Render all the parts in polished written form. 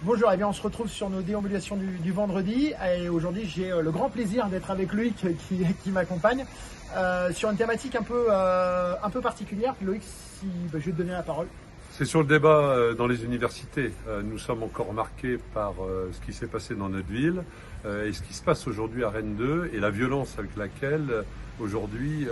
Bonjour, eh bien on se retrouve sur nos déambulations du vendredi et aujourd'hui j'ai le grand plaisir d'être avec Loïc qui m'accompagne sur une thématique un peu particulière. Loïc, je vais te donner la parole. C'est sur le débat dans les universités. Nous sommes encore marqués par ce qui s'est passé dans notre ville et ce qui se passe aujourd'hui à Rennes 2 et la violence avec laquelle aujourd'hui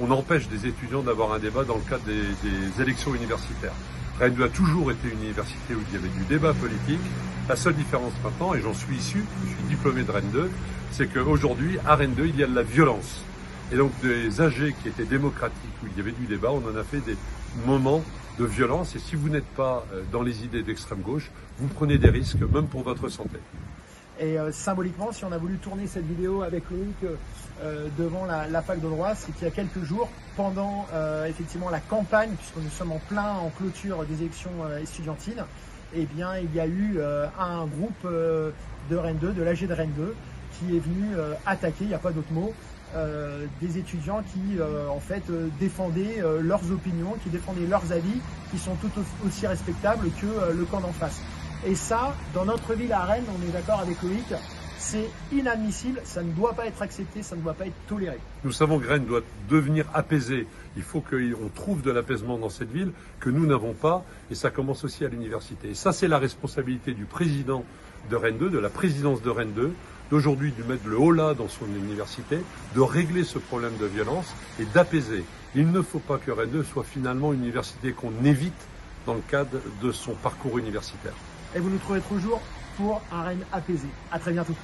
on empêche des étudiants d'avoir un débat dans le cadre des élections universitaires. Rennes 2 a toujours été une université où il y avait du débat politique. La seule différence maintenant, et j'en suis issu, je suis diplômé de Rennes 2, c'est qu'aujourd'hui, à Rennes 2, il y a de la violence. Et donc des AG qui étaient démocratiques, où il y avait du débat, on en a fait des moments de violence. Et si vous n'êtes pas dans les idées d'extrême gauche, vous prenez des risques, même pour votre santé. Et symboliquement, si on a voulu tourner cette vidéo avec Loïc devant la fac de droit, c'est qu'il y a quelques jours, pendant effectivement la campagne, puisque nous sommes en clôture des élections estudiantines, eh bien il y a eu un groupe de Rennes 2, de l'AG de Rennes 2, qui est venu attaquer, il n'y a pas d'autre mot, des étudiants qui en fait défendaient leurs opinions, qui défendaient leurs avis, qui sont tout aussi respectables que le camp d'en face. Et ça, dans notre ville à Rennes, on est d'accord avec Loïc, c'est inadmissible, ça ne doit pas être accepté, ça ne doit pas être toléré. Nous savons que Rennes doit devenir apaisée. Il faut qu'on trouve de l'apaisement dans cette ville que nous n'avons pas, et ça commence aussi à l'université. Et ça, c'est la responsabilité du président de Rennes 2, de la présidence de Rennes 2, d'aujourd'hui de mettre le holà dans son université, de régler ce problème de violence et d'apaiser. Il ne faut pas que Rennes 2 soit finalement une université qu'on évite dans le cadre de son parcours universitaire. Et vous nous trouvez toujours pour un Rennes apaisé. À très bientôt.